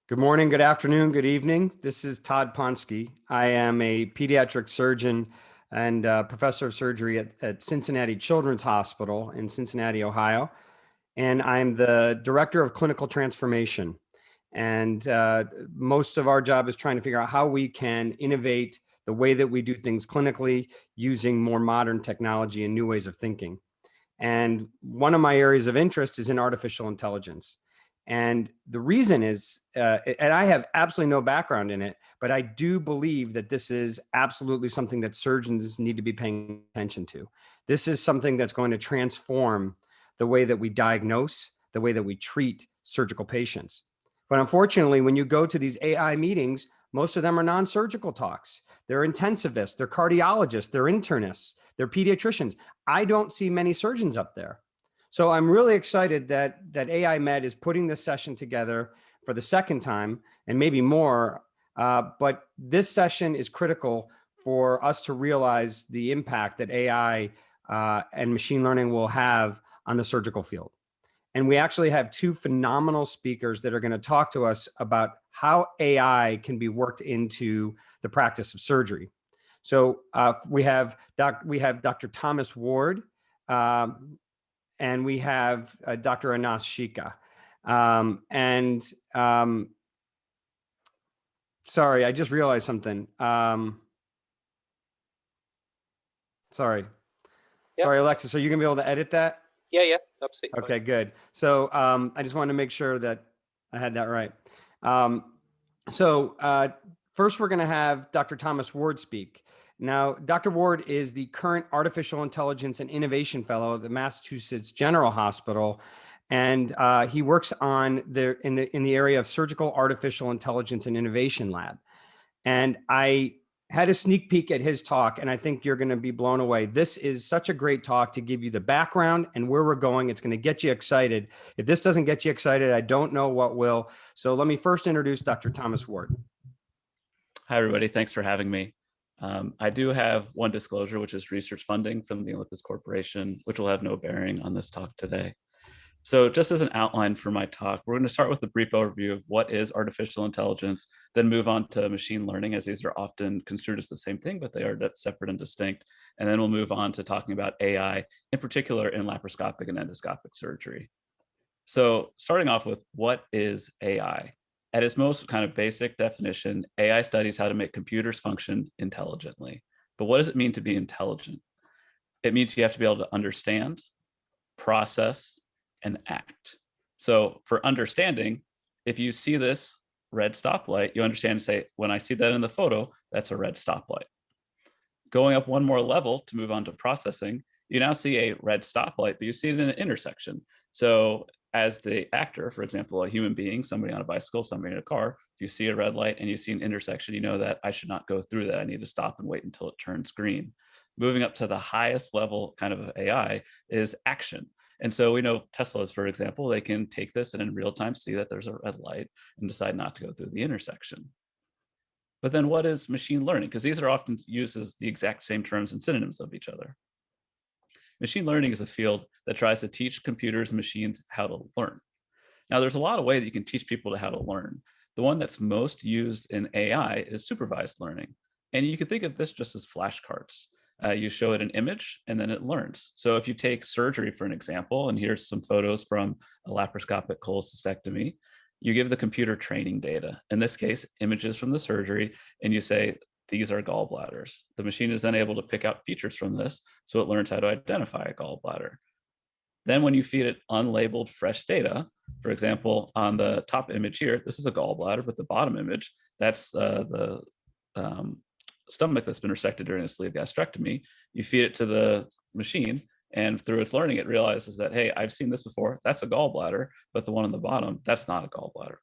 Good morning, good afternoon, good evening. This is Todd Ponsky. I am a pediatric surgeon and professor of surgery at Cincinnati Children's Hospital in Cincinnati, Ohio. And I'm the director of clinical transformation. And most of our job is trying to figure out how we can innovate the way that we do things clinically using more modern technology and new ways of thinking. And one of my areas of interest is in artificial intelligence. And the reason is, and I have absolutely no background in it, but I do believe that this is absolutely something that surgeons need to be paying attention to. This is something that's going to transform the way that we diagnose, the way that we treat surgical patients. But unfortunately, when you go to these AI meetings, most of them are non-surgical talks. They're intensivists, they're cardiologists, they're internists, they're pediatricians. I don't see many surgeons up there. So I'm really excited that AI Med is putting this session together for the second time and maybe more. But this session is critical for us to realize the impact that AI and machine learning will have on the surgical field. And we actually have two phenomenal speakers that are going to talk to us about how AI can be worked into the practice of surgery. So we have Dr. Thomas Ward, and we have Dr. Anas Shika. Sorry, I just realized something. Sorry, Alexis, are you gonna be able to edit that? Yeah, absolutely. Okay, good. So I just wanted to make sure that I had that right. First, we're going to have Dr. Thomas Ward speak. Now, Dr. Ward is the current Artificial Intelligence and Innovation Fellow at the Massachusetts General Hospital, and he works in the area of Surgical Artificial Intelligence and Innovation Lab. And I had a sneak peek at his talk, and I think you're going to be blown away. This is such a great talk to give you the background and where we're going. It's going to get you excited. If this doesn't get you excited, I don't know what will. So let me first introduce Dr. Thomas Ward. Hi, everybody. Thanks for having me. I do have one disclosure, which is research funding from the Olympus Corporation, which will have no bearing on this talk today. So just as an outline for my talk, we're going to start with a brief overview of what is artificial intelligence, then move on to machine learning, as these are often construed as the same thing, but they are separate and distinct. And then we'll move on to talking about AI, in particular in laparoscopic and endoscopic surgery. So starting off with, what is AI? At its most kind of basic definition, AI studies how to make computers function intelligently. But what does it mean to be intelligent? It means you have to be able to understand, process, and act. So for understanding, if you see this red stoplight, you understand and say, when I see that in the photo, that's a red stoplight. Going up one more level to move on to processing, you now see a red stoplight, but you see it in an intersection. So as the actor, for example, a human being, somebody on a bicycle, somebody in a car, if you see a red light and you see an intersection, you know that I should not go through that. I need to stop and wait until it turns green. Moving up to the highest level kind of AI is action. And so we know Teslas, for example, they can take this and in real time see that there's a red light and decide not to go through the intersection. But then what is machine learning? Because these are often used as the exact same terms and synonyms of each other. Machine learning is a field that tries to teach computers and machines how to learn. Now, there's a lot of ways that you can teach people how to learn. The one that's most used in AI is supervised learning. And you can think of this just as flashcards. You show it an image and then it learns. So if you take surgery for an example, and here's some photos from a laparoscopic cholecystectomy, you give the computer training data, in this case, images from the surgery, and you say, these are gallbladders. The machine is then able to pick out features from this, so it learns how to identify a gallbladder. Then when you feed it unlabeled fresh data, for example, on the top image here, this is a gallbladder, but the bottom image, that's the stomach that's been resected during a sleeve gastrectomy. You feed it to the machine, and through its learning, it realizes that, hey, I've seen this before. That's a gallbladder, but the one on the bottom, that's not a gallbladder.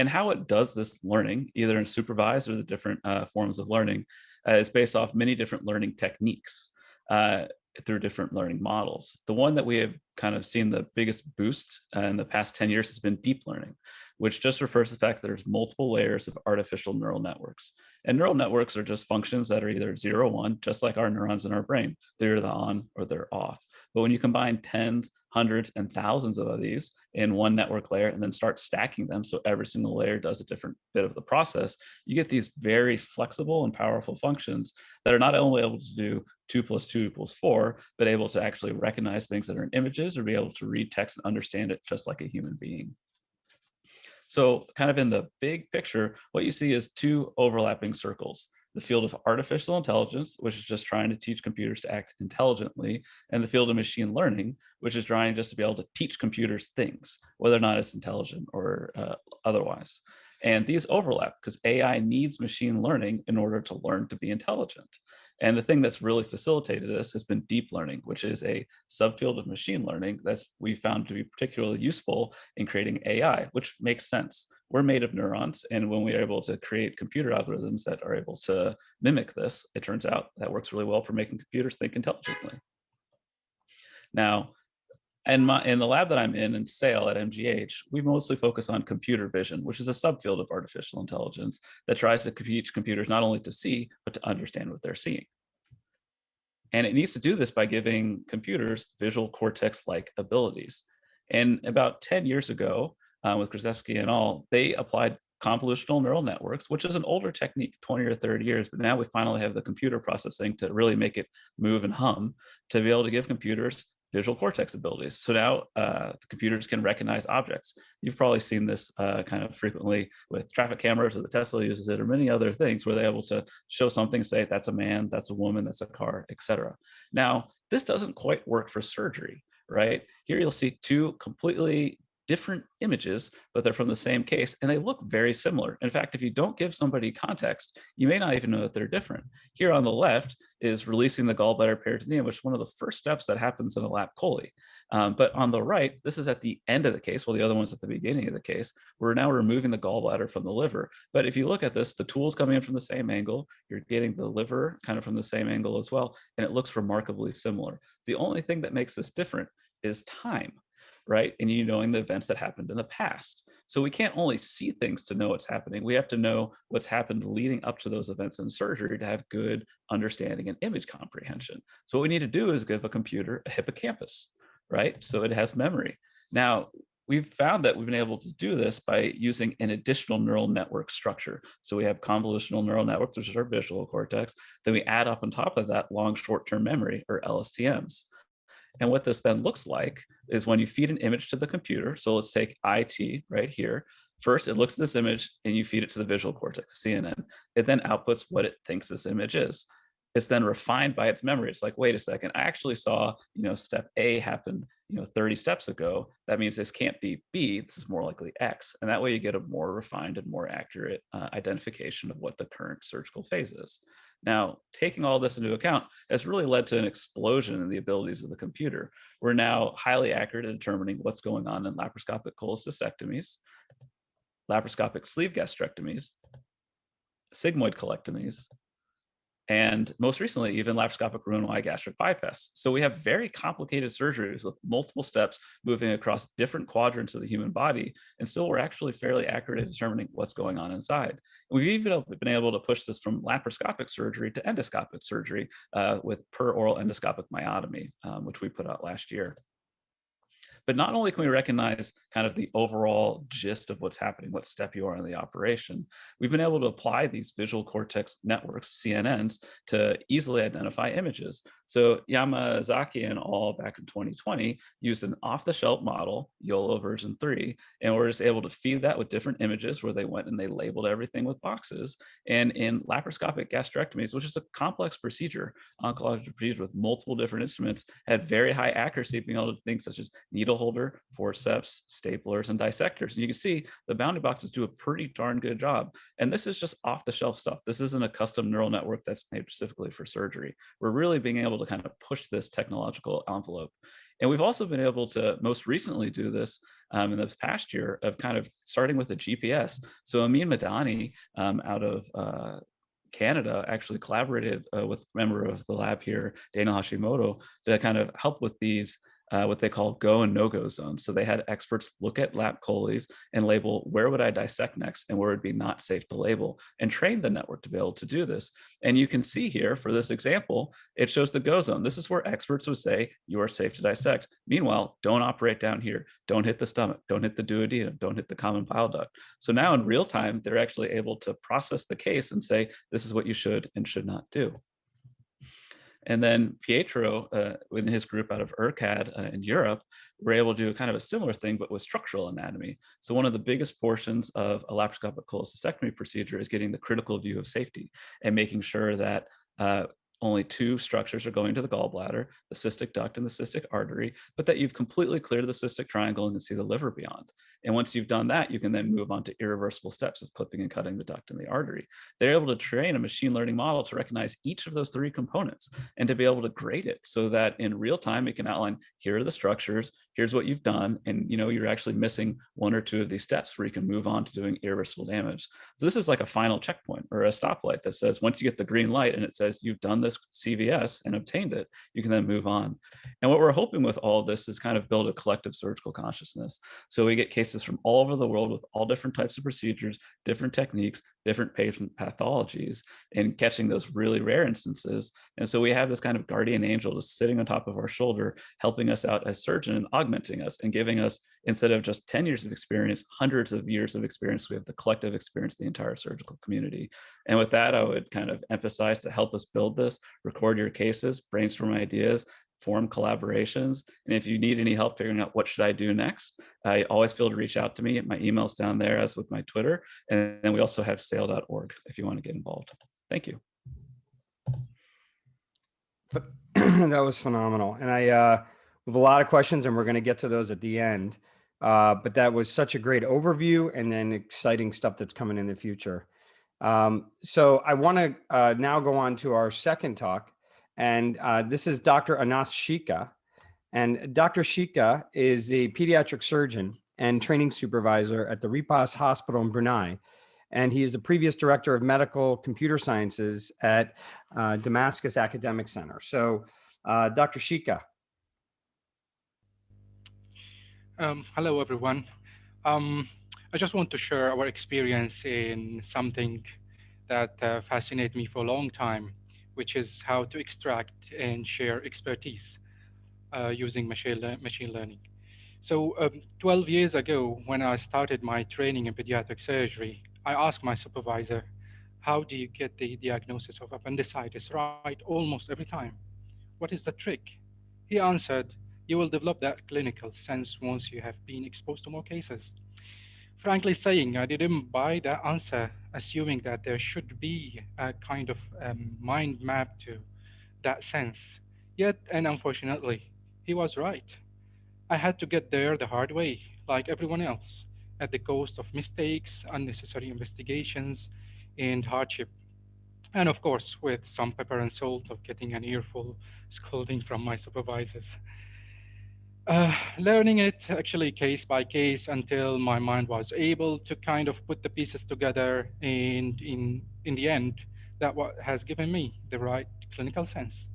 And how it does this learning, either in supervised or the different forms of learning, is based off many different learning techniques through different learning models. The one that we have kind of seen the biggest boost in the past 10 years has been deep learning, which just refers to the fact that there's multiple layers of artificial neural networks. And neural networks are just functions that are either 0 or 1, just like our neurons in our brain. They're either on or they're off. But when you combine tens, hundreds, and thousands of these in one network layer and then start stacking them so every single layer does a different bit of the process, you get these very flexible and powerful functions that are not only able to do 2 plus 2 equals 4, but able to actually recognize things that are in images or be able to read text and understand it just like a human being. So kind of in the big picture, what you see is two overlapping circles: the field of artificial intelligence, which is just trying to teach computers to act intelligently, and the field of machine learning, which is trying just to be able to teach computers things, whether or not it's intelligent or otherwise. And these overlap because AI needs machine learning in order to learn to be intelligent. And the thing that's really facilitated this has been deep learning, which is a subfield of machine learning that's we found to be particularly useful in creating AI, which makes sense. We're made of neurons, and when we're able to create computer algorithms that are able to mimic this, it turns out that works really well for making computers think intelligently. Now, in the lab that I'm in SAIL at MGH, we mostly focus on computer vision, which is a subfield of artificial intelligence that tries to teach computers not only to see, but to understand what they're seeing. And it needs to do this by giving computers visual cortex-like abilities. And about 10 years ago, with Krzyzewski and all, they applied convolutional neural networks, which is an older technique, 20 or 30 years, but now we finally have the computer processing to really make it move and hum to be able to give computers visual cortex abilities. So now the computers can recognize objects. You've probably seen this kind of frequently with traffic cameras, or the Tesla uses it, or many other things where they're able to show something, say that's a man, that's a woman, that's a car, etc. Now, this doesn't quite work for surgery, right? Here you'll see two completely different images, but they're from the same case, and they look very similar. In fact, if you don't give somebody context, you may not even know that they're different. Here on the left is releasing the gallbladder peritoneum, which is one of the first steps that happens in a lap chole. But on the right, this is at the end of the case, while the other one's at the beginning of the case. We're now removing the gallbladder from the liver. But if you look at this, the tool's coming in from the same angle, you're getting the liver kind of from the same angle as well, and it looks remarkably similar. The only thing that makes this different is time, right? And you knowing the events that happened in the past. So we can't only see things to know what's happening. We have to know what's happened leading up to those events in surgery to have good understanding and image comprehension. So what we need to do is give a computer a hippocampus, right? So it has memory. Now, we've found that we've been able to do this by using an additional neural network structure. So we have convolutional neural networks, which is our visual cortex. Then we add up on top of that long short-term memory, or LSTMs. And what this then looks like is when you feed an image to the computer. So let's take IT right here. First, it looks at this image and you feed it to the visual cortex, CNN. It then outputs what it thinks this image is. It's then refined by its memory. It's like, wait a second, I actually saw, step A happen, 30 steps ago. That means this can't be B, this is more likely X. And that way you get a more refined and more accurate identification of what the current surgical phase is. Now, taking all this into account has really led to an explosion in the abilities of the computer. We're now highly accurate at determining what's going on in laparoscopic cholecystectomies, laparoscopic sleeve gastrectomies, sigmoid colectomies, and most recently, even laparoscopic Roux-en-Y gastric bypass. So we have very complicated surgeries with multiple steps moving across different quadrants of the human body, and still we're actually fairly accurate at determining what's going on inside. And we've even been able to push this from laparoscopic surgery to endoscopic surgery with per-oral endoscopic myotomy, which we put out last year. But not only can we recognize kind of the overall gist of what's happening, what step you are in the operation, we've been able to apply these visual cortex networks, CNNs, to easily identify images. So Yamazaki and all back in 2020 used an off-the-shelf model, YOLO version 3, and we're just able to feed that with different images where they went and they labeled everything with boxes. And in laparoscopic gastrectomies, which is a complex procedure, oncological procedure with multiple different instruments, had very high accuracy, being able to do things such as needle holder, forceps, staplers, and dissectors. And you can see the bounding boxes do a pretty darn good job. And this is just off the shelf stuff. This isn't a custom neural network that's made specifically for surgery. We're really being able to kind of push this technological envelope. And we've also been able to most recently do this in this past year of kind of starting with a GPS. So Amin Madani out of Canada actually collaborated with a member of the lab here, Daniel Hashimoto, to kind of help with these what they call go and no-go zones. So they had experts look at lap choles and label where would I dissect next and where would be not safe to label, and train the network to be able to do this. And you can see here for this example, it shows the go zone. This is where experts would say you are safe to dissect. Meanwhile, don't operate down here. Don't hit the stomach. Don't hit the duodenum. Don't hit the common bile duct. So now in real time, they're actually able to process the case and say, this is what you should and should not do. And then Pietro, in his group out of ERCAD in Europe, were able to do kind of a similar thing, but with structural anatomy. So one of the biggest portions of a laparoscopic cholecystectomy procedure is getting the critical view of safety and making sure that only two structures are going to the gallbladder, the cystic duct and the cystic artery, but that you've completely cleared the cystic triangle and can see the liver beyond. And once you've done that, you can then move on to irreversible steps of clipping and cutting the duct and the artery. They're able to train a machine learning model to recognize each of those three components and to be able to grade it so that in real time, it can outline, here are the structures, here's what you've done. And you're actually missing one or two of these steps where you can move on to doing irreversible damage. So this is like a final checkpoint or a stoplight that says, once you get the green light and it says you've done this CVS and obtained it, you can then move on. And what we're hoping with all of this is kind of build a collective surgical consciousness. So we get cases from all over the world with all different types of procedures, different techniques, different patient pathologies, and catching those really rare instances. And so we have this kind of guardian angel just sitting on top of our shoulder, helping us out as surgeon and augmenting us and giving us, instead of just 10 years of experience, hundreds of years of experience. We have the collective experience of the entire surgical community. And with that, I would kind of emphasize to help us build this, record your cases, brainstorm ideas, form collaborations. And if you need any help figuring out what should I do next, I always feel to reach out to me. My email's down there, as with my Twitter. And then we also have SAIL.org if you want to get involved. Thank you. That was phenomenal. And I have a lot of questions, and we're going to get to those at the end. But that was such a great overview, and then exciting stuff that's coming in the future. So I want to now go on to our second talk. And this is Dr. Anas Shika. And Dr. Shika is a pediatric surgeon and training supervisor at the Ripas Hospital in Brunei. And he is a previous director of medical computer sciences at Damascus Academic Center. So Dr. Shika. Hello, everyone. I just want to share our experience in something that fascinated me for a long time, which is how to extract and share expertise using machine learning. So 12 years ago, when I started my training in pediatric surgery, I asked my supervisor, how do you get the diagnosis of appendicitis right almost every time? What is the trick? He answered, you will develop that clinical sense once you have been exposed to more cases. Frankly saying, I didn't buy that answer, assuming that there should be a kind of mind map to that sense. Yet, and unfortunately, he was right. I had to get there the hard way, like everyone else, at the cost of mistakes, unnecessary investigations, and hardship. And of course, with some pepper and salt of getting an earful scolding from my supervisors. Learning it actually case by case until my mind was able to kind of put the pieces together, and in the end, that what has given me the right clinical sense.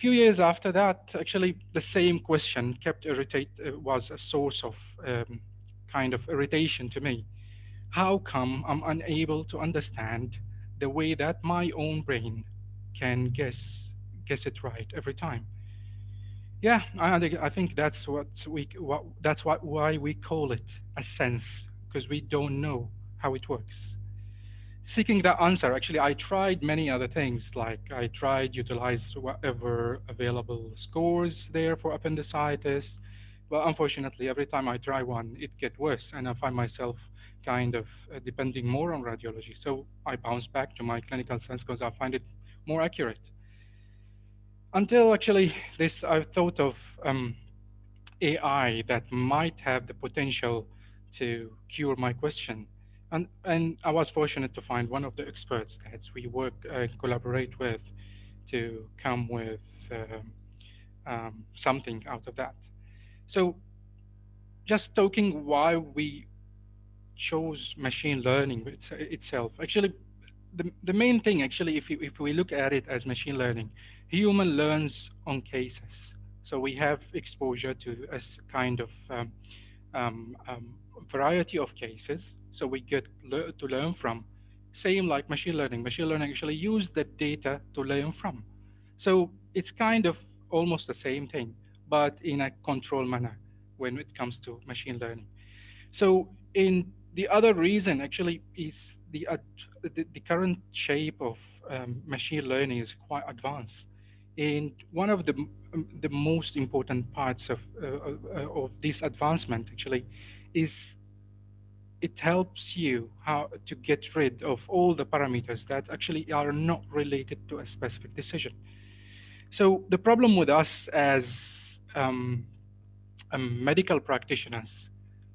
Few years after that, actually, the same question was a source of kind of irritation to me. How come I'm unable to understand the way that my own brain can guess it right every time? Yeah, I think that's why we call it a sense, because we don't know how it works. Seeking that answer, actually, I tried many other things. Like I tried utilize whatever available scores there for appendicitis, but unfortunately, every time I try one, it gets worse, and I find myself kind of depending more on radiology. So I bounce back to my clinical sense because I find it more accurate. Until actually this, I thought of AI that might have the potential to cure my question. And I was fortunate to find one of the experts that we work, collaborate with to come with something out of that. So just talking why we chose machine learning itself, actually, the main thing, actually, if we look at it as machine learning, human learns on cases, So we have exposure to a kind of variety of cases. So we get to learn from. Same like machine learning. Machine learning actually use the data to learn from. So it's kind of almost the same thing, but in a controlled manner when it comes to machine learning. So in the other reason actually is the current shape of machine learning is quite advanced. And one of the most important parts of this advancement actually is it helps you how to get rid of all the parameters that actually are not related to a specific decision. So the problem with us as medical practitioners,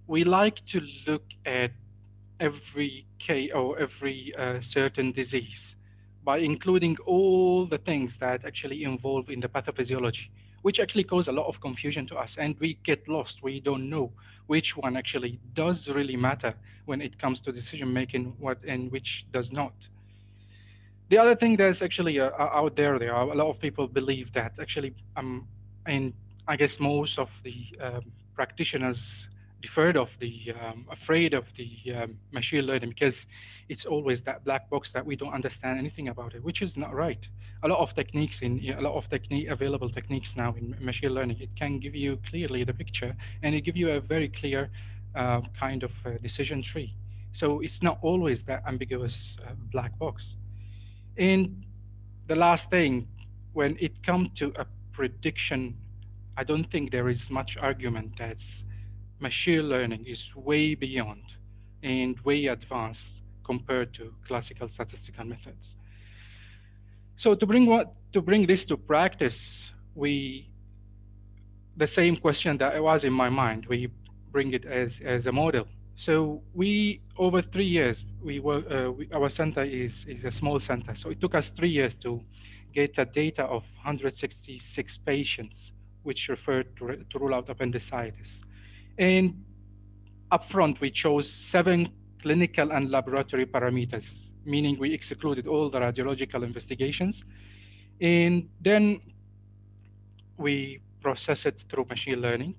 we like to look at every case or every certain disease by including all the things that actually involve in the pathophysiology, which actually cause a lot of confusion to us, and we get lost. We don't know which one actually does really matter when it comes to decision making, what and which does not. The other thing that's actually out there, there are a lot of people believe that actually, and I guess most of the practitioners afraid of the machine learning because it's always that black box that we don't understand anything about it, which is not right. A lot of techniques available techniques now in machine learning, it can give you clearly the picture and it give you a very clear kind of decision tree. So it's not always that ambiguous black box. And the last thing, when it comes to a prediction, I don't think there is much argument that machine learning is way beyond and way advanced compared to classical statistical methods. So to bring this to practice, the same question that was in my mind, we bring it as a model. So we, over 3 years, our center is a small center. So it took us 3 years to get a data of 166 patients, which referred to rule out appendicitis. And upfront, we chose 7 clinical and laboratory parameters, meaning we excluded all the radiological investigations. And then we process it through machine learning.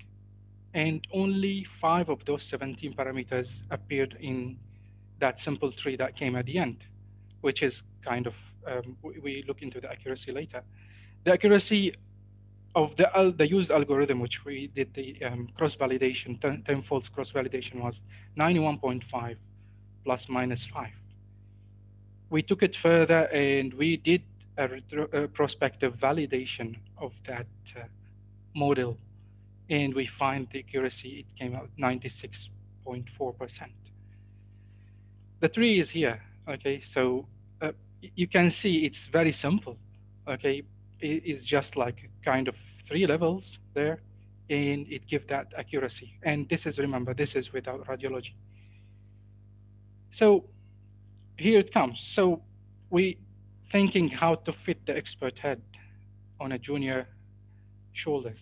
And only 5 of those 17 parameters appeared in that simple tree that came at the end, which is kind of, we look into the accuracy later. The accuracy of the used algorithm, which we did the cross-validation, 10-fold cross-validation, was 91.5 plus minus 5. We took it further and we did a prospective validation of that model, and we find the accuracy, it came out 96.4%. The tree is here, okay? So you can see it's very simple, okay? It's just like kind of 3 levels there, and it gives that accuracy. And this is, remember, this is without radiology. So here it comes. So we thinking how to fit the expert head on a junior's shoulder.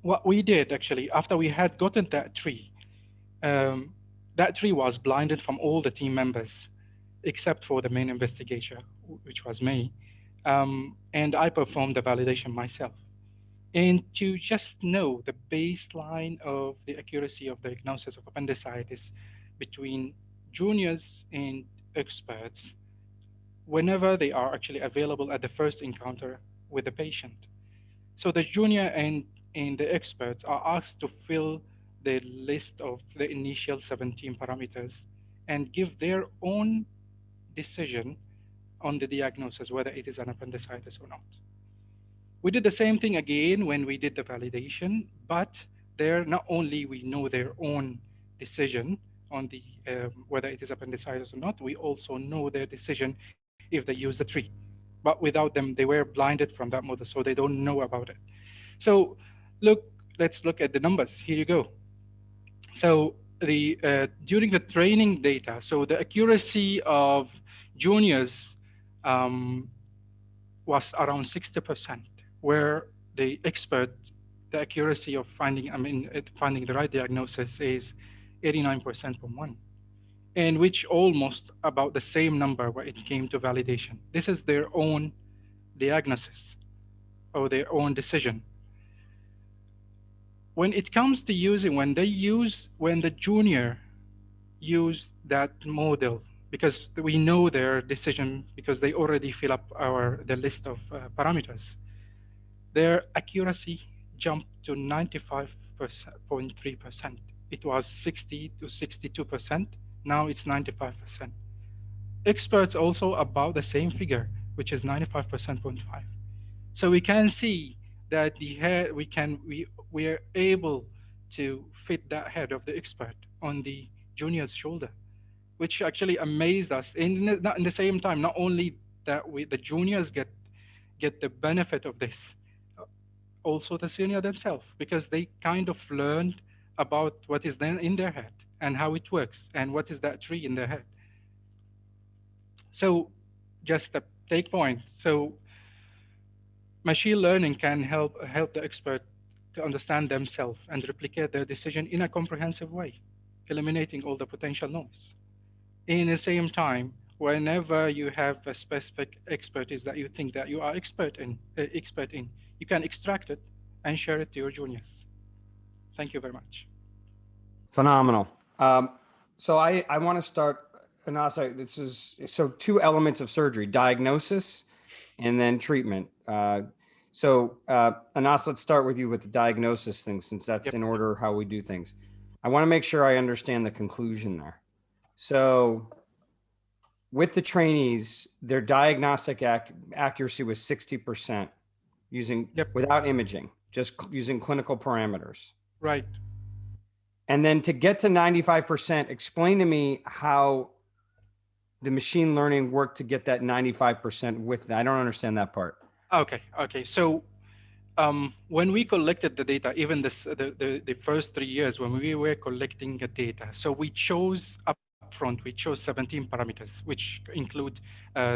What we did actually, after we had gotten that tree was blinded from all the team members, except for the main investigator, which was me. And I performed the validation myself. And to just know the baseline of the accuracy of diagnosis of appendicitis between juniors and experts, whenever they are actually available at the first encounter with the patient. So the junior and the experts are asked to fill the list of the initial 17 parameters and give their own decision on the diagnosis, whether it is an appendicitis or not. We did the same thing again when we did the validation, but there not only we know their own decision on the whether it is appendicitis or not, we also know their decision if they use the tree. But without them, they were blinded from that model, so they don't know about it. So let's look at the numbers. Here you go. So during the training data, so the accuracy of juniors was around 60%, where the expert, the accuracy of finding the right diagnosis is 89% from 1, and which almost about the same number where it came to validation. This is their own diagnosis. or their own decision. When it comes to using, when the junior use that model, because we know their decision, because they already fill up the list of parameters, their accuracy jumped to 95.3%. It was 60 to 62%. Now it's 95%. Experts also about the same figure, which is 95.5%. So we can see that we are able to fit that head of the expert on the junior's shoulder, which actually amazed us. In the same time, not only that the juniors get the benefit of this, also the senior themselves, because they kind of learned about what is then in their head and how it works and what is that tree in their head. So just a take point. So machine learning can help the expert to understand themselves and replicate their decision in a comprehensive way, eliminating all the potential noise. In the same time, whenever you have a specific expertise that you think that you are expert in, you can extract it and share it to your juniors. Thank you very much. Phenomenal. So I want to start, Anas, so two elements of surgery: diagnosis and then treatment. Anas, let's start with you with the diagnosis thing, since that's in order how we do things. I want to make sure I understand the conclusion there. So with the trainees, their diagnostic accuracy was 60% without imaging, just using clinical parameters. Right. And then to get to 95%, explain to me how the machine learning worked to get that 95% with that. I don't understand that part. Okay. So when we collected the data, even the first 3 years when we were collecting the data, so we chose upfront, we chose 17 parameters, which include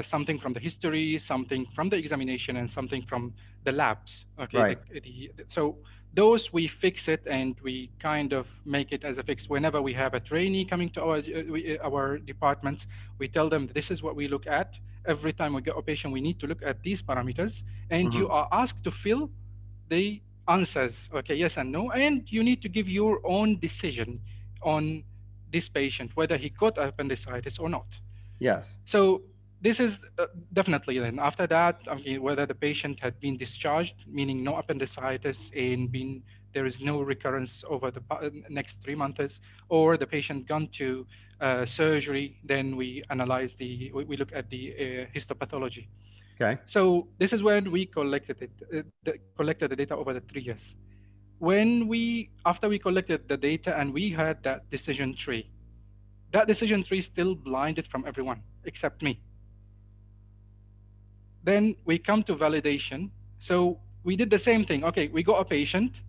something from the history, something from the examination, and something from the labs. Okay. Right. So those we fix it and we kind of make it as a fix. Whenever we have a trainee coming to our departments, we tell them this is what we look at. Every time we get a patient, we need to look at these parameters, and you are asked to fill the answers, okay, yes and no, and you need to give your own decision on this patient, whether he got appendicitis or not. Yes. So this is definitely then. After that, I mean, whether the patient had been discharged, meaning no appendicitis, and there is no recurrence over the next 3 months, or the patient gone to surgery, then we analyze we look at the histopathology. Okay. So this is when we collected the data over the 3 years. After we collected the data and we had that decision tree still blinded from everyone except me. Then we come to validation. So we did the same thing. Okay, we got a patient.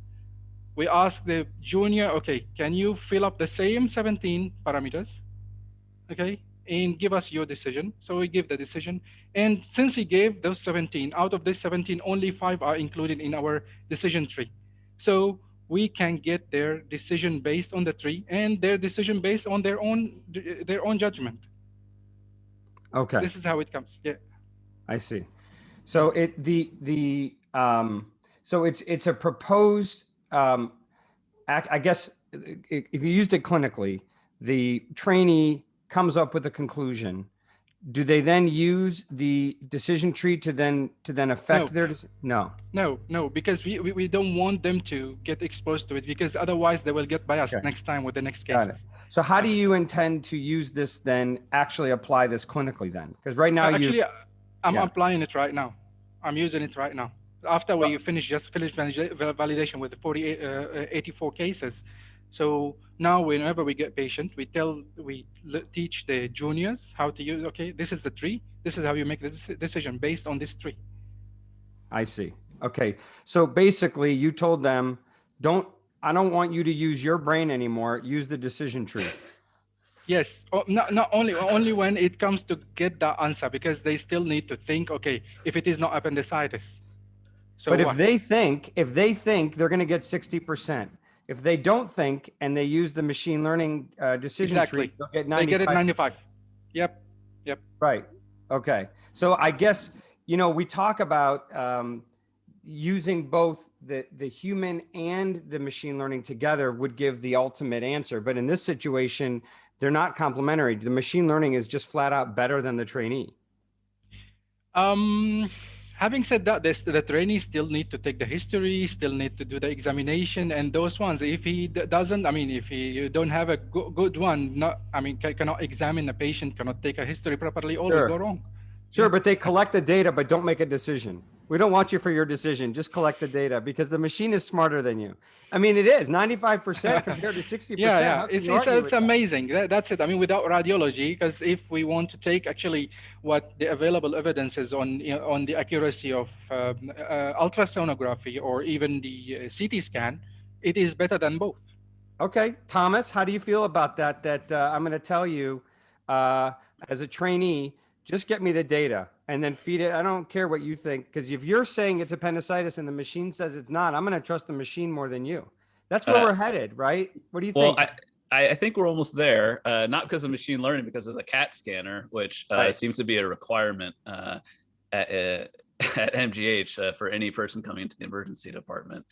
We asked the junior, okay, can you fill up the same 17 parameters? Okay, and give us your decision. So we give the decision. And since he gave those 17, out of this 17, only 5 are included in our decision tree. So we can get their decision based on the tree and their decision based on their own judgment. Okay. This is how it comes. Yeah. I see. So so it's a proposed, I guess if you used it clinically, the trainee comes up with a conclusion. Do they then use the decision tree to then affect their no? No, because we don't want them to get exposed to it, because otherwise they will get biased next time with the next cases. Got it. So how do you intend to use this then, actually apply this clinically then? Because right now I'm applying it right now. I'm using it right now. After we finish validation with the 84 cases. So now whenever we get patient, we teach the juniors how to use, okay, this is the tree. This is how you make the decision based on this tree. I see. Okay. So basically you told them, I don't want you to use your brain anymore. Use the decision tree. Yes, not only when it comes to get the answer, because they still need to think, okay, if it is not appendicitis. So but if they think they're going to get 60%, if they don't think and they use the machine learning decision tree, they'll get 95%. They get it 95. Yep. Right. Okay. So I guess, we talk about using both the human and the machine learning together would give the ultimate answer. But in this situation, they're not complementary. The machine learning is just flat out better than the trainee. Having said that, the trainee still need to take the history, still need to do the examination, and those ones. If he doesn't, I mean, if you don't have a good one, cannot examine a patient, cannot take a history properly, all will go wrong. Sure, but they collect the data, but don't make a decision. We don't want you for your decision. Just collect the data because the machine is smarter than you. I mean, it is 95% compared to 60%. Yeah, it's amazing. That's it. I mean, without radiology, because if we want to take actually what the available evidence is on the accuracy of ultrasonography or even the CT scan, it is better than both. Okay, Thomas, how do you feel about that? I'm going to tell you as a trainee, just get me the data and then feed it. I don't care what you think, because if you're saying it's appendicitis and the machine says it's not, I'm going to trust the machine more than you. That's where we're headed, right? What do you think? Well, I think we're almost there, not because of machine learning, because of the CAT scanner, which seems to be a requirement at MGH for any person coming into the emergency department.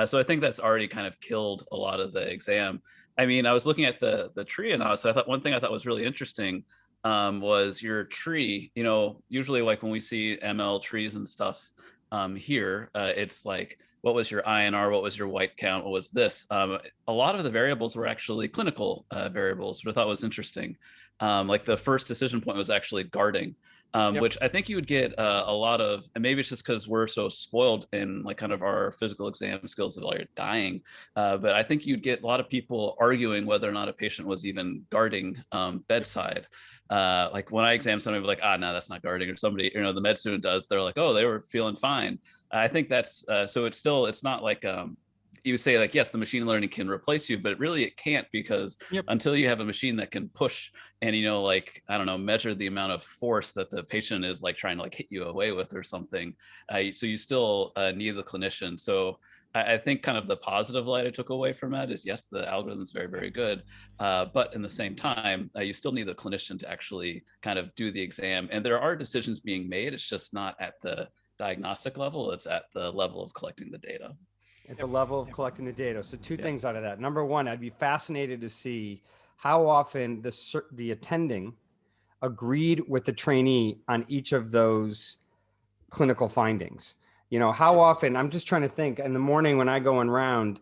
So I think that's already kind of killed a lot of the exam. I mean, I was looking at the tree and so I thought one thing I thought was really interesting was your tree. You know, usually like when we see ML trees and stuff here, it's like, what was your INR? What was your white count? What was this? A lot of the variables were actually clinical variables, which I thought was interesting. Like the first decision point was actually guarding, which I think you would get a lot of, and maybe it's just because we're so spoiled in like kind of our physical exam skills that are dying. But I think you'd get a lot of people arguing whether or not a patient was even guarding bedside. Like when I examine somebody, like, no, that's not guarding, or somebody, you know, the med student does, they're like, oh, they were feeling fine. I think that's, so it's not like, you say like, yes, the machine learning can replace you, but really it can't, because until you have a machine that can push and, you know, like, I don't know, measure the amount of force that the patient is like trying to like hit you away with or something. So you still need the clinician. So I think kind of the positive light I took away from that is, yes, the algorithm is very, very good. But in the same time, you still need the clinician to actually kind of do the exam. And there are decisions being made. It's just not at the diagnostic level. It's at the level of collecting the data. At the level of collecting the data. So two things out of that. Number one, I'd be fascinated to see how often the attending agreed with the trainee on each of those clinical findings. You know, how often, I'm just trying to think, in the morning when I go in round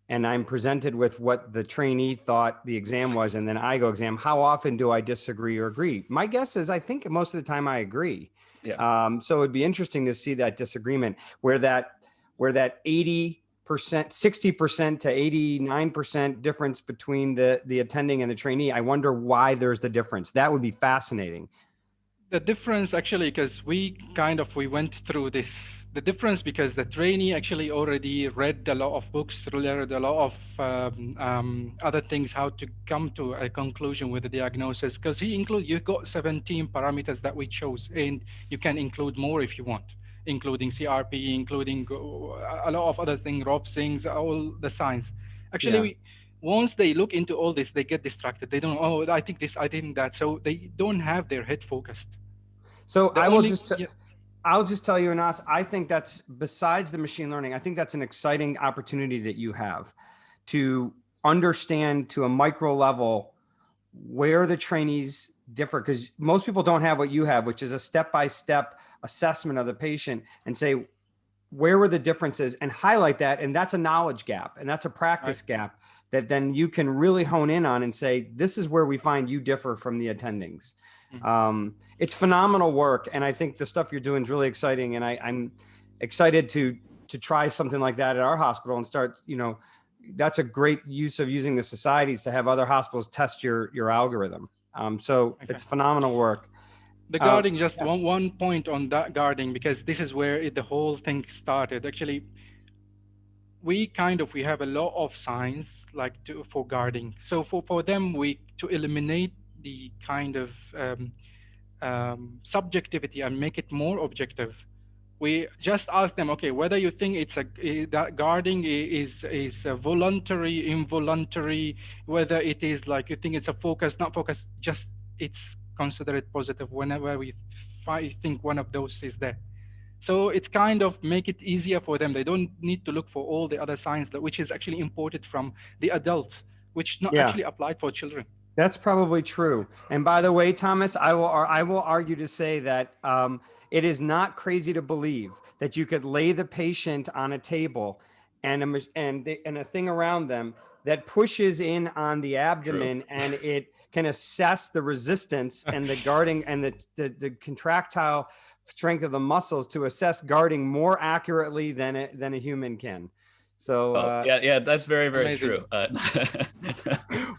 and I'm presented with what the trainee thought the exam was, and then I go exam, how often do I disagree or agree? My guess is I think most of the time I agree. Yeah. So it'd be interesting to see that disagreement where that 80%, 60% to 89% difference between the attending and the trainee. I wonder why there's the difference. That would be fascinating. The difference actually, because we went through this, the difference because the trainee actually already read a lot of books, read a lot of other things, how to come to a conclusion with the diagnosis, because you've got 17 parameters that we chose, and you can include more if you want, including CRP, including a lot of other things, ROPS things, all the signs. Actually, once they look into all this, they get distracted. They don't, I think this, I think that. So they don't have their head focused. So I'll just tell you, Anas, I think that's, besides the machine learning, I think that's an exciting opportunity that you have to understand to a micro level where the trainees differ, because most people don't have what you have, which is a step-by-step assessment of the patient and say, where were the differences, and highlight that. And that's a knowledge gap, and that's a practice gap that then you can really hone in on and say, this is where we find you differ from the attendings. It's phenomenal work. And I think the stuff you're doing is really exciting. And I'm excited to try something like that at our hospital and start, you know, that's a great use of using the societies to have other hospitals test your algorithm. It's phenomenal work. The guarding, just one point on that guarding, because this is where the whole thing started. Actually, we have a lot of signs like for guarding. So for them, to eliminate the kind of subjectivity and make it more objective, we just ask them, okay, whether you think that guarding is a voluntary, involuntary, whether it is like you think it's a focus, not focus, just it's consider it positive whenever we think one of those is there. So it's kind of make it easier for them. They don't need to look for all the other signs that which is actually imported from the adult, which not Yeah. actually applied for children. That's probably true. And by the way, Thomas, I will argue to say that it is not crazy to believe that you could lay the patient on a table and and a thing around them that pushes in on the abdomen, and it can assess the resistance and the guarding and the contractile strength of the muscles to assess guarding more accurately than a human can. So yeah, that's very, very amazing. true.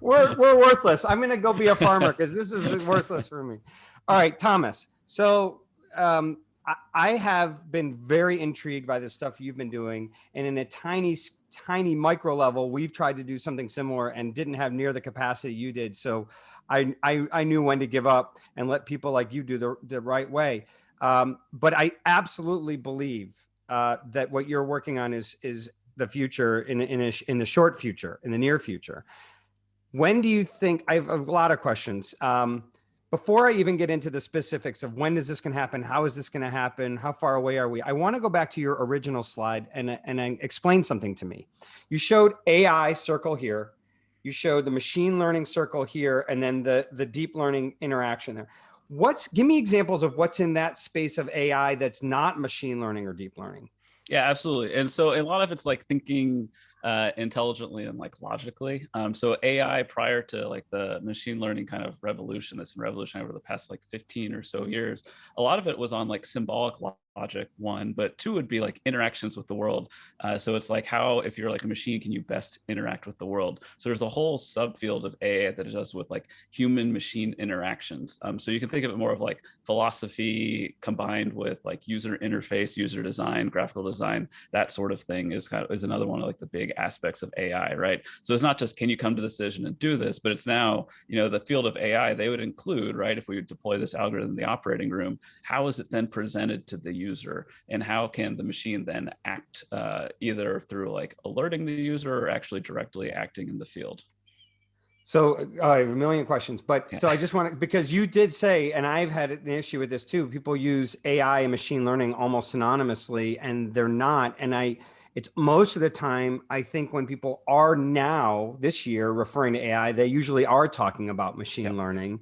we're worthless. I'm gonna go be a farmer because this is worthless for me. All right, Thomas. So I have been very intrigued by the stuff you've been doing, and in a tiny micro level, we've tried to do something similar and didn't have near the capacity you did. So I knew when to give up and let people like you do the right way. But I absolutely believe that what you're working on is the future in the short future, in the near future. When do you think, I have a lot of questions. Before I even get into the specifics of when is this going to happen, how is this going to happen, how far away are we, I want to go back to your original slide and explain something to me. You showed AI circle here, you showed the machine learning circle here, and then the deep learning interaction there. Give me examples of what's in that space of AI that's not machine learning or deep learning. Yeah, absolutely. And so a lot of it's like thinking intelligently and like logically. So AI prior to like the machine learning kind of revolution that's been revolutionary over the past like 15 or so years, a lot of it was on like symbolic logic, one, but two would be like interactions with the world. So it's like how, if you're like a machine, can you best interact with the world? So there's a whole subfield of AI that it does with like human machine interactions. So you can think of it more of like philosophy combined with like user interface, user design, graphical design, that sort of thing is another one of like the big aspects of AI, right? So it's not just can you come to the decision and do this, but it's now, you know, the field of AI, they would include, right, if we deploy this algorithm in the operating room, how is it then presented to the user, and how can the machine then act either through like alerting the user or actually directly acting in the field? So I have a million questions, but Yeah. so I just want to, because you did say, and I've had an issue with this too, people use AI and machine learning almost synonymously, and they're not. And it's most of the time, I think when people are now this year referring to AI, they usually are talking about machine learning.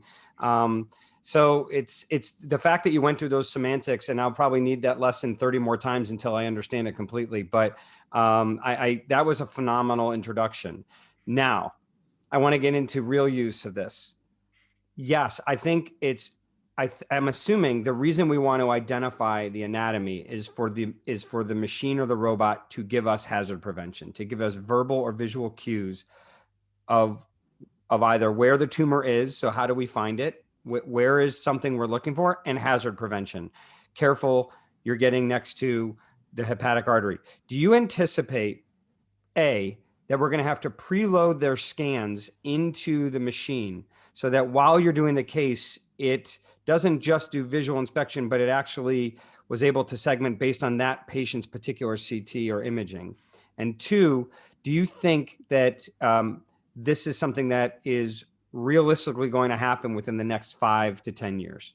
So it's the fact that you went through those semantics, and I'll probably need that lesson 30 more times until I understand it completely. But that was a phenomenal introduction. Now, I want to get into real use of this. Yes, I think I'm assuming the reason we want to identify the anatomy is for the machine or the robot to give us hazard prevention, to give us verbal or visual cues of either where the tumor is. So how do we find it? Where is something we're looking for? And hazard prevention. Careful, you're getting next to the hepatic artery. Do you anticipate that we're going to have to preload their scans into the machine so that while you're doing the case, it doesn't just do visual inspection, but it actually was able to segment based on that patient's particular CT or imaging? And two, do you think that this is something that is realistically going to happen within the next 5 to 10 years?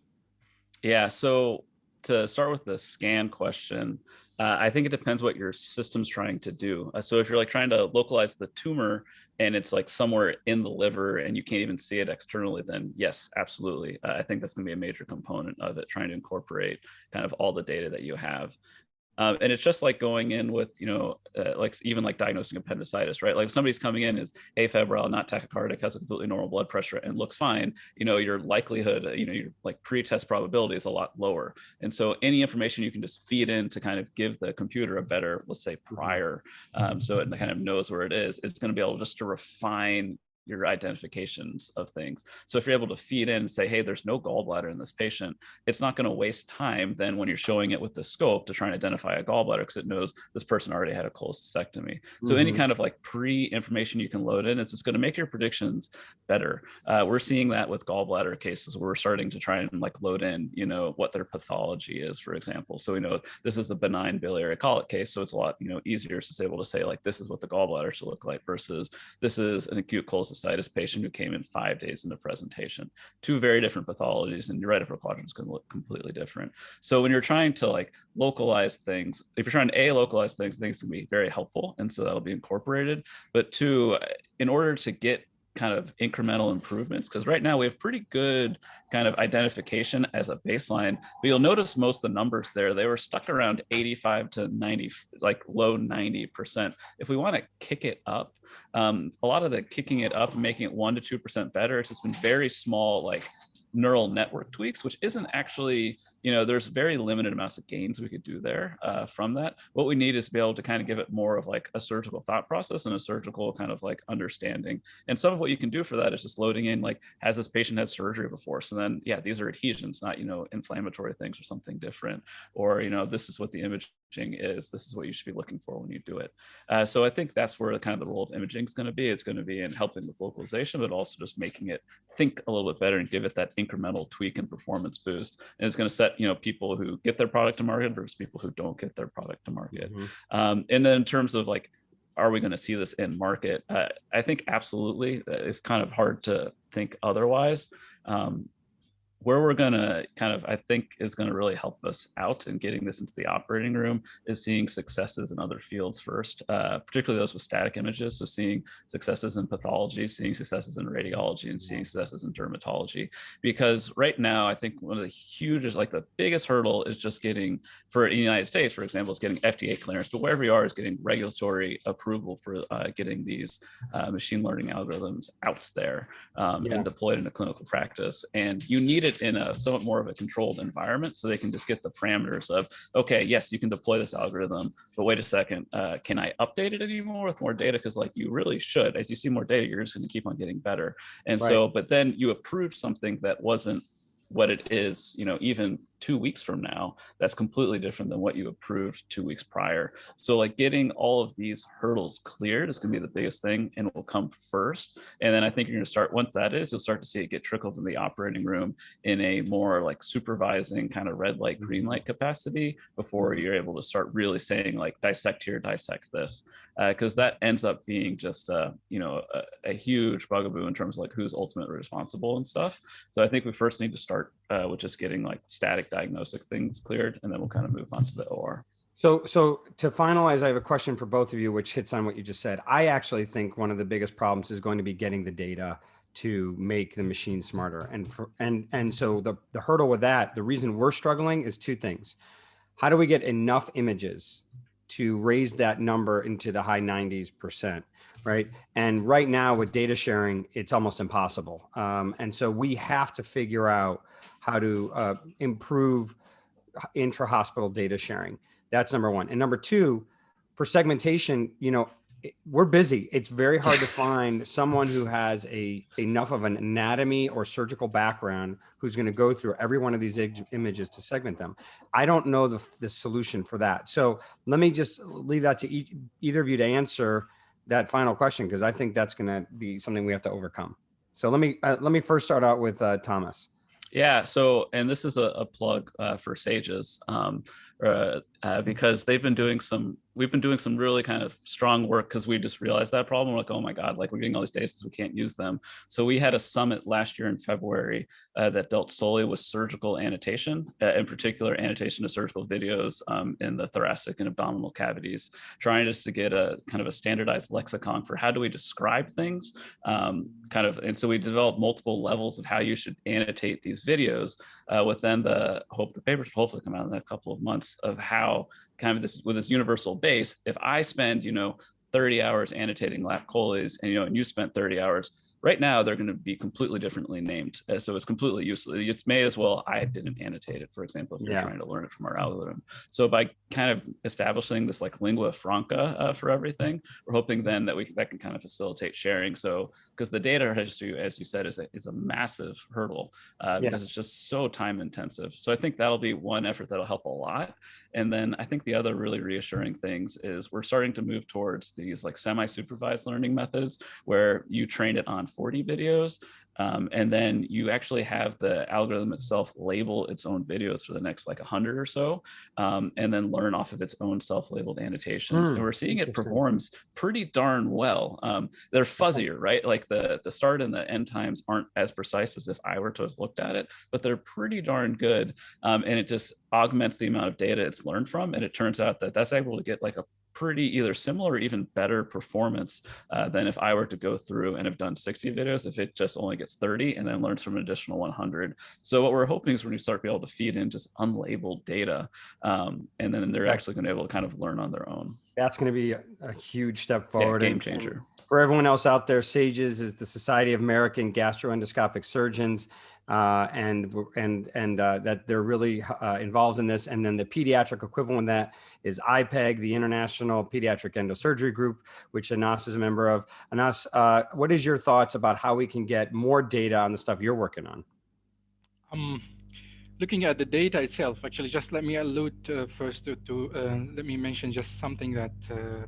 Yeah, so to start with the scan question, I think it depends what your system's trying to do. So if you're like trying to localize the tumor and it's like somewhere in the liver and you can't even see it externally, then yes, absolutely. I think that's going to be a major component of it, trying to incorporate kind of all the data that you have. And it's just like going in with, you know, like even like diagnosing appendicitis, right? Like if somebody's coming in is afebrile, not tachycardic, has a completely normal blood pressure and looks fine, you know, your likelihood, you know, your like pre-test probability is a lot lower. And so any information you can just feed in to kind of give the computer a better, let's say prior, so it kind of knows where it is, it's going to be able just to refine your identifications of things. So if you're able to feed in and say, hey, there's no gallbladder in this patient, it's not going to waste time then when you're showing it with the scope to try and identify a gallbladder, because it knows this person already had a cholecystectomy. So any kind of like pre-information you can load in, it's just going to make your predictions better. We're seeing that with gallbladder cases where we're starting to try and like load in, you know, what their pathology is, for example. So we know this is a benign biliary colic case, so it's a lot, you know, easier to be able to say like, this is what the gallbladder should look like versus this is an acute cholecystitis cystitis patient who came in 5 days into presentation. Two very different pathologies, and uveitis quadrants can look completely different. So when you're trying to like localize things, if you're trying to localize things can be very helpful, and so that'll be incorporated. But two, in order to get kind of incremental improvements, because right now we have pretty good kind of identification as a baseline, but you'll notice most of the numbers there, they were stuck around 85 to 90, like low 90%. If we want to kick it up, a lot of the kicking it up and making it 1% to 2% better, it's just been very small, like neural network tweaks, which isn't actually, there's very limited amounts of gains we could do there from that. What we need is to be able to kind of give it more of like a surgical thought process and a surgical kind of like understanding. And some of what you can do for that is just loading in, like, has this patient had surgery before? So then, yeah, these are adhesions, not, inflammatory things or something different. Or, this is what the imaging is. This is what you should be looking for when you do it. So I think that's where kind of the role of imaging is going to be. It's going to be in helping with localization, but also just making it think a little bit better and give it that incremental tweak and performance boost. And it's going to set, people who get their product to market versus people who don't get their product to market. And then in terms of like, are we going to see this in market? I think absolutely. It's kind of hard to think otherwise. Where we're going to kind of, I think, is going to really help us out in getting this into the operating room is seeing successes in other fields first, particularly those with static images. So seeing successes in pathology, seeing successes in radiology, and seeing successes in dermatology. Because right now, I think one of the hugest, like the biggest hurdle is just getting, for in the United States, for example, is getting FDA clearance, but wherever you are is getting regulatory approval for getting these machine learning algorithms out there and deployed into clinical practice. And you need it in a somewhat more of a controlled environment, so they can just get the parameters of, okay, yes, you can deploy this algorithm, but wait a second, can I update it anymore with more data? Because like you really should, as you see more data, you're just going to keep on getting better. And so, but then you approved something that wasn't what it is, even 2 weeks from now, that's completely different than what you approved 2 weeks prior. So like getting all of these hurdles cleared is going to be the biggest thing, and it will come first. And then I think you're going to start, once that is, you'll start to see it get trickled in the operating room in a more like supervising kind of red light, green light capacity before you're able to start really saying like dissect here, dissect this. Because that ends up being just a huge bugaboo in terms of like who's ultimately responsible and stuff. So I think we first need to start with just getting like static diagnostic things cleared, and then we'll kind of move on to the OR. So to finalize, I have a question for both of you, which hits on what you just said. I actually think one of the biggest problems is going to be getting the data to make the machine smarter. And so the hurdle with that, the reason we're struggling is two things. How do we get enough images to raise that number into the high 90s%, right? And right now with data sharing, it's almost impossible. And so we have to figure out how to improve intra-hospital data sharing. That's number one. And number two, for segmentation, we're busy. It's very hard to find someone who has enough of an anatomy or surgical background who's going to go through every one of these images to segment them. I don't know the solution for that. So let me just leave that to either of you to answer that final question, because I think that's going to be something we have to overcome. So let me first start out with Thomas. Yeah. So, and this is a plug for SAGES. Because we've been doing some really kind of strong work, because we just realized that problem. We're like, oh my God, like we're getting all these data, we can't use them. So we had a summit last year in February that dealt solely with surgical annotation, in particular annotation of surgical videos in the thoracic and abdominal cavities, trying just to get a kind of a standardized lexicon for how do we describe things and so we developed multiple levels of how you should annotate these videos with then the papers will hopefully come out in a couple of months of how kind of this with this universal base. If I spend 30 hours annotating lap choles and you spent 30 hours, right now they're going to be completely differently named, so it's completely useless. It's may as well I didn't annotate it, for example, if you're trying to learn it from our algorithm. So by kind of establishing this like lingua franca for everything, we're hoping then that that can kind of facilitate sharing. So because the data registry, as you said, is a massive hurdle because it's just so time intensive. So I think that'll be one effort that'll help a lot. And then I think the other really reassuring things is we're starting to move towards these like semi-supervised learning methods where you train it on 40 videos. And then you actually have the algorithm itself label its own videos for the next like 100 or so, and then learn off of its own self-labeled annotations. And we're seeing it performs pretty darn well. They're fuzzier, right? Like the start and the end times aren't as precise as if I were to have looked at it, but they're pretty darn good. And it just augments the amount of data it's learned from. And it turns out that that's able to get like a pretty either similar or even better performance than if I were to go through and have done 60 videos, if it just only gets 30 and then learns from an additional 100. So what we're hoping is when we start to be able to feed in just unlabeled data, and then they're actually going to be able to kind of learn on their own. That's going to be a huge step forward. Yeah, game changer. And for everyone else out there, SAGES is the Society of American Gastroendoscopic Surgeons. And that they're really involved in this. And then the pediatric equivalent of that is IPEG, the International Pediatric Endosurgery Group, which Anas is a member of. Anas, what is your thoughts about how we can get more data on the stuff you're working on? Looking at the data itself, actually, just let me allude first let me mention just something that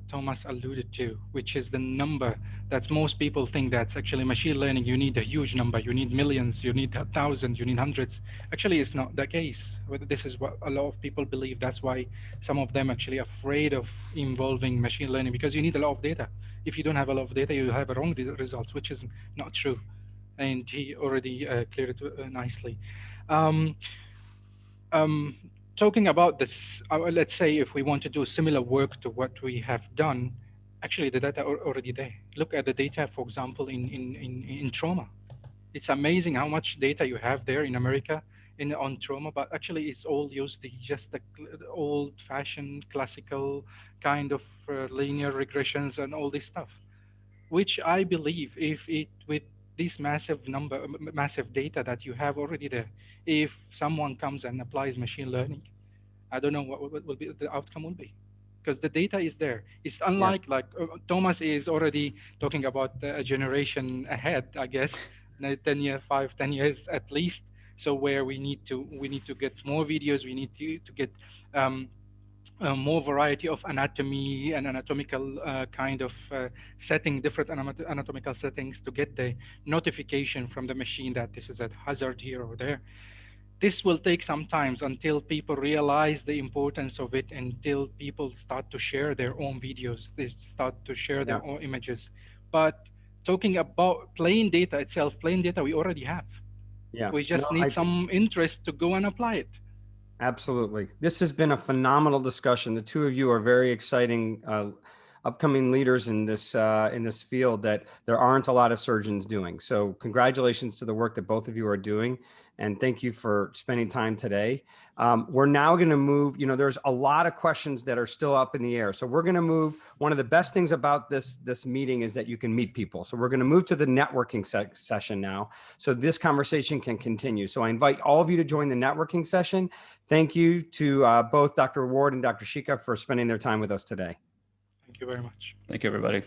Thomas alluded to, which is the number that most people think that's actually machine learning. You need a huge number, you need millions, you need thousands, you need hundreds. Actually, it's not the case. This is what a lot of people believe. That's why some of them actually afraid of involving machine learning, because you need a lot of data. If you don't have a lot of data, you have wrong results, which is not true. And he already cleared it nicely. Talking about this, let's say if we want to do similar work to what we have done, actually the data are already there. Look at the data, for example, in trauma. It's amazing how much data you have there in America on trauma, but actually it's all used just the old-fashioned classical kind of linear regressions and all this stuff, which I believe with this massive data that you have already there, if someone comes and applies machine learning, I don't know what will be the outcome will be, because the data is there. It's unlike Thomas is already talking about a generation ahead, I guess, 10 years at least. So where we need to get more videos, we need to get more variety of anatomy and anatomical kind of setting, different anatomical settings to get the notification from the machine that this is a hazard here or there. This will take some time until people realize the importance of it, until people start to share their own videos, they start to share their own images. But talking about plain data itself, plain data we already have. Yeah. We just need some interest to go and apply it. Absolutely. This has been a phenomenal discussion. The two of you are very exciting upcoming leaders in this field that there aren't a lot of surgeons doing. So congratulations to the work that both of you are doing. And thank you for spending time today. We're now going to move, there's a lot of questions that are still up in the air. So we're going to move. One of the best things about this meeting is that you can meet people. So we're going to move to the networking session now. So this conversation can continue. So I invite all of you to join the networking session. Thank you to both Dr. Ward and Dr. Shika for spending their time with us today. Thank you very much. Thank you, everybody.